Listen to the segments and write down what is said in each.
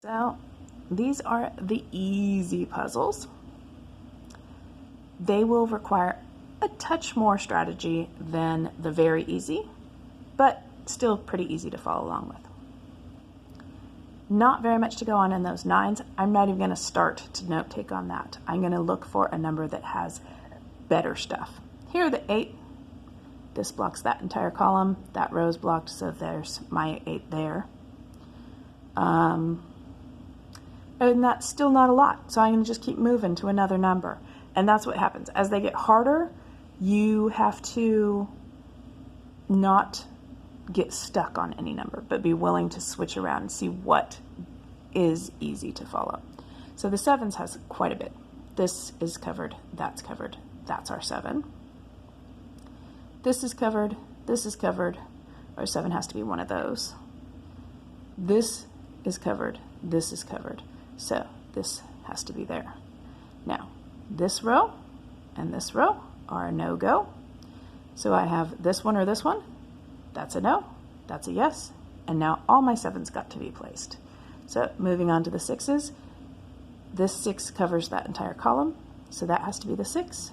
So these are the easy puzzles. They will require a touch more strategy than the very easy, but still pretty easy to follow along with. Not very much to go on in those 9s. I'm not even going to start to note take on that. I'm going to look for a number that has better stuff. Here are the 8. This blocks that entire column. That row is blocked, so there's my 8 there. And that's still not a lot, so I'm going to just keep moving to another number. And that's what happens. As they get harder, you have to not get stuck on any number, but be willing to switch around and see what is easy to follow. So the 7s has quite a bit. This is covered, that's our 7. This is covered, our 7 has to be one of those. This is covered, this is covered. So this has to be there. Now, this row and this row are a no-go. So I have this one or this one. That's a no, that's a yes. And now all my 7s got to be placed. So moving on to the 6s. This 6 covers that entire column, so that has to be the 6.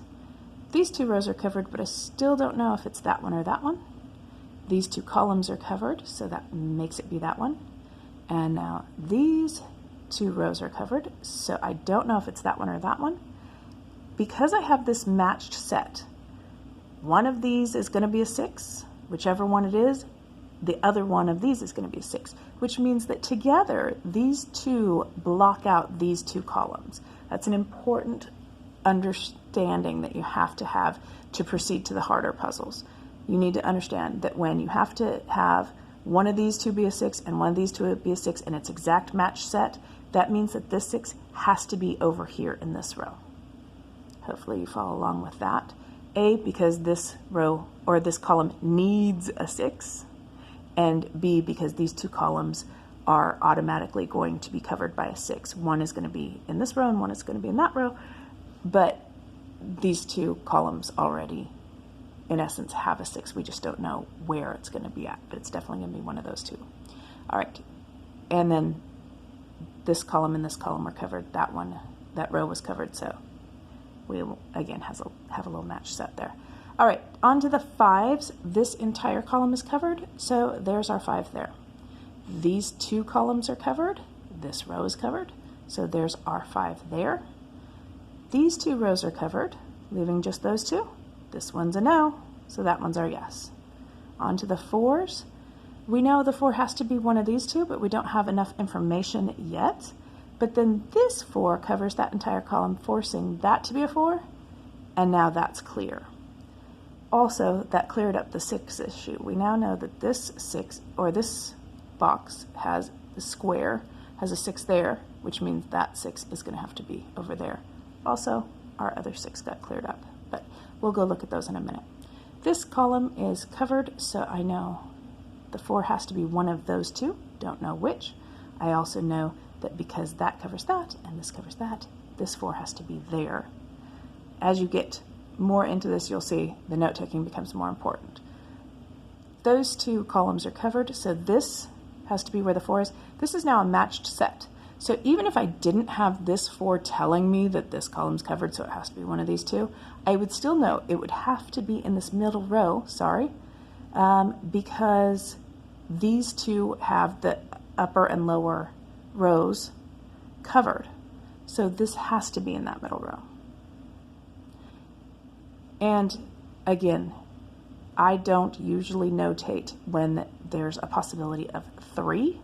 These 2 rows are covered, but I still don't know if it's that one or that one. These 2 columns are covered, so that makes it be that one. And now these 2 rows are covered, so I don't know if it's that one or that one. Because I have this matched set, one of these is going to be a 6, whichever one it is. The other one of these is going to be a 6, which means that together these 2 block out these 2 columns. That's an important understanding that you have to proceed to the harder puzzles. You need to understand that when you have to have one of these 2 be a 6 and one of these 2 be a 6 and it's exact match set, that means that this 6 has to be over here in this row. Hopefully you follow along with that. A, because this row or this column needs a 6, and B, because these 2 columns are automatically going to be covered by a 6. One is going to be in this row and one is going to be in that row, but these 2 columns already in essence have a 6. We just don't know where it's going to be at, but it's definitely going to be one of those 2. All right, and then this column and this column are covered. That row was covered, so we again have a little match set there. All right, on to the 5s. This entire column is covered, so there's our 5 there. These 2 columns are covered. This row is covered, so there's our 5 there. These 2 rows are covered, leaving just those 2. This one's a no, so that one's our yes. On to the 4s. We know the 4 has to be one of these 2, but we don't have enough information yet. But then this 4 covers that entire column, forcing that to be a 4, and now that's clear. Also, that cleared up the 6 issue. We now know that this 6, or this box has the square, has a 6 there, which means that 6 is going to have to be over there. Also, our other 6 got cleared up, but we'll go look at those in a minute. This column is covered, so I know the 4 has to be one of those 2, don't know which. I also know that because that covers that and this covers that, this 4 has to be there. As you get more into this, you'll see the note taking becomes more important. Those 2 columns are covered, so this has to be where the 4 is. This is now a matched set. So even if I didn't have this 4 telling me that this column's covered, so it has to be one of these 2, I would still know it would have to be in this middle row, because these 2 have the upper and lower rows covered. So this has to be in that middle row. And again, I don't usually notate when there's a possibility of 3,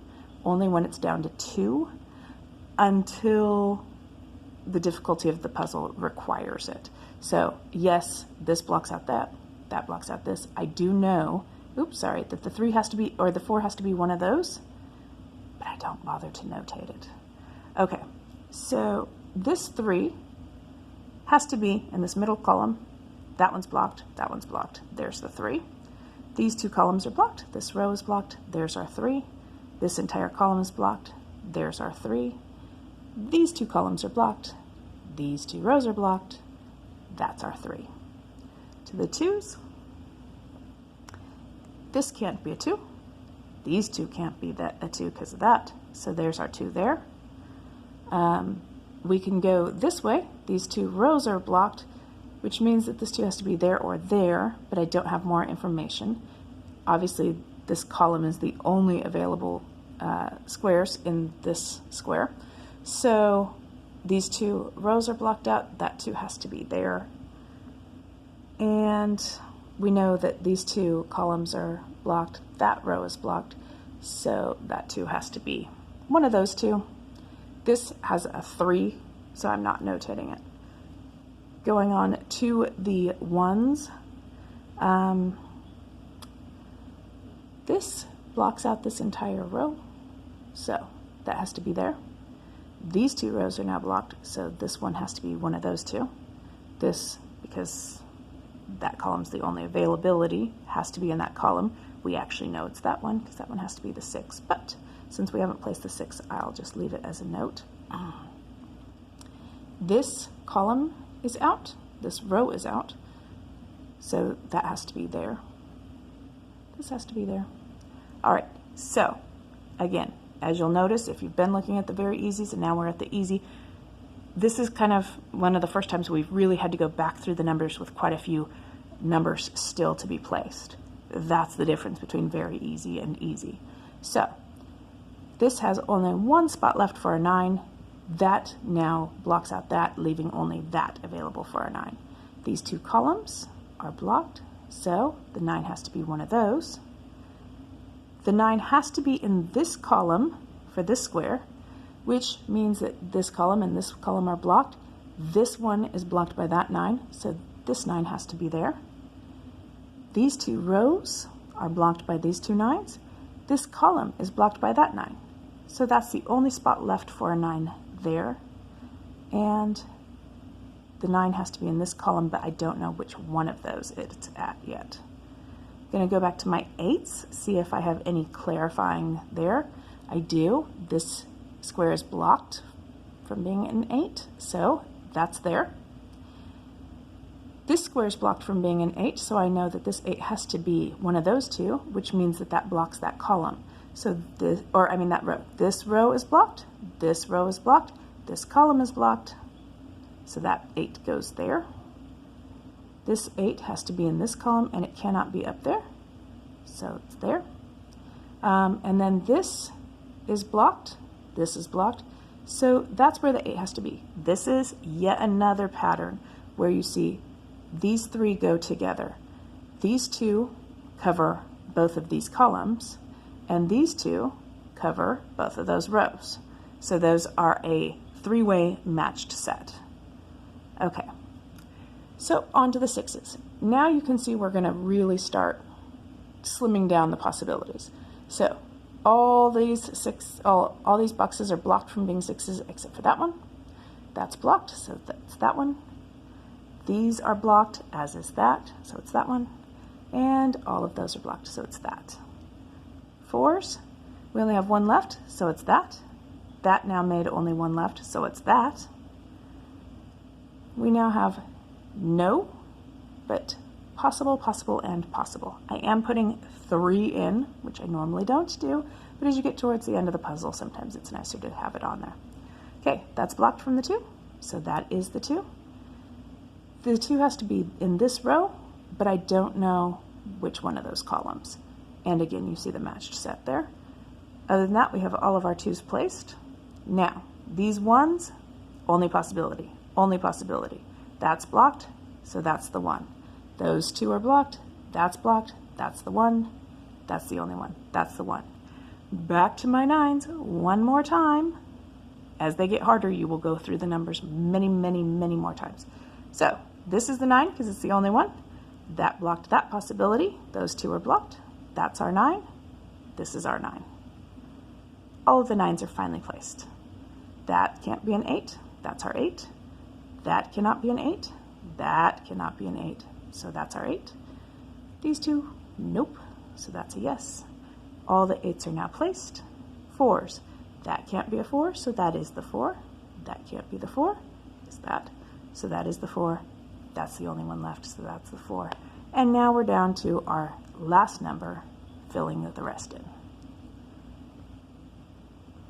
only when it's down to 2, until the difficulty of the puzzle requires it. So yes, this blocks out that blocks out this. I do know, that the 3 has to be, or the 4 has to be one of those, but I don't bother to notate it. Okay, so this 3 has to be in this middle column. That one's blocked, that one's blocked. There's the 3. These 2 columns are blocked. This row is blocked. There's our 3. This entire column is blocked. There's our 3. These 2 columns are blocked. These 2 rows are blocked. That's our 3. To the 2s, this can't be a 2. These 2 can't be a 2 because of that. So there's our 2 there. we can go this way. These 2 rows are blocked, which means that this 2 has to be there or there, but I don't have more information. Obviously, this column is the only available squares in this square. So these 2 rows are blocked out. That 2 has to be there. And we know that these 2 columns are blocked. That row is blocked. So that 2 has to be one of those 2. This has a 3, so I'm not notating it. Going on to the 1s, this blocks out this entire row, so that has to be there. These 2 rows are now blocked, so this one has to be one of those 2. This, because that column's the only availability, has to be in that column. We actually know it's that one, because that one has to be the 6, but since we haven't placed the 6, I'll just leave it as a note. This column is out, this row is out, so that has to be there. This has to be there. All right, so again, as you'll notice, if you've been looking at the very easies and now we're at the easy, this is kind of one of the first times we've really had to go back through the numbers with quite a few numbers still to be placed. That's the difference between very easy and easy. So this has only 1 spot left for a 9. That now blocks out that, leaving only that available for a 9. These 2 columns are blocked, so the 9 has to be one of those. The 9 has to be in this column for this square, which means that this column and this column are blocked. This one is blocked by that 9, so this 9 has to be there. These 2 rows are blocked by these 2 9s. This column is blocked by that 9. So that's the only spot left for a 9 there. And the 9 has to be in this column, but I don't know which one of those it's at yet. I'm going to go back to my 8s, see if I have any clarifying there. I do. This square is blocked from being an 8, so that's there. This square is blocked from being an 8, so I know that this 8 has to be one of those 2, which means that that blocks that column. So this, or I mean that row. This row is blocked, this row is blocked, this column is blocked, so that 8 goes there. This 8 has to be in this column, and it cannot be up there, so it's there. And then this is blocked, this is blocked, so that's where the 8 has to be. This is yet another pattern where you see these 3 go together. These 2 cover both of these columns, and these 2 cover both of those rows. So those are a 3-way matched set. Okay, so on to the 6s. Now you can see we're going to really start slimming down the possibilities. So all these boxes are blocked from being 6s except for that one. That's blocked, so that's that one. These are blocked, as is that, so it's that one. And all of those are blocked, so it's that. 4s, we only have 1 left, so it's that. That now made only 1 left, so it's that. We now have no, but possible, possible, and possible. I am putting 3 in, which I normally don't do, but as you get towards the end of the puzzle, sometimes it's nicer to have it on there. Okay, that's blocked from the 2, so that is the 2. The 2 has to be in this row, but I don't know which one of those columns. And again, you see the matched set there. Other than that, we have all of our 2s placed. Now, these 1s, only possibility, only possibility. That's blocked, so that's the 1. Those 2 are blocked, that's the 1, that's the only one, that's the 1. Back to my 9s, one more time. As they get harder, you will go through the numbers many, many, many more times. So, this is the 9 because it's the only one. That blocked that possibility. Those 2 are blocked. That's our 9. This is our 9. All of the 9s are finally placed. That can't be an 8. That's our 8. That cannot be an 8. That cannot be an 8. So that's our 8. These 2, nope. So that's a yes. All the 8s are now placed. 4s. That can't be a 4, so that is the 4. That can't be the 4. Is that? So that is the 4. That's the only one left, so that's the 4. And now we're down to our last number, filling the rest in.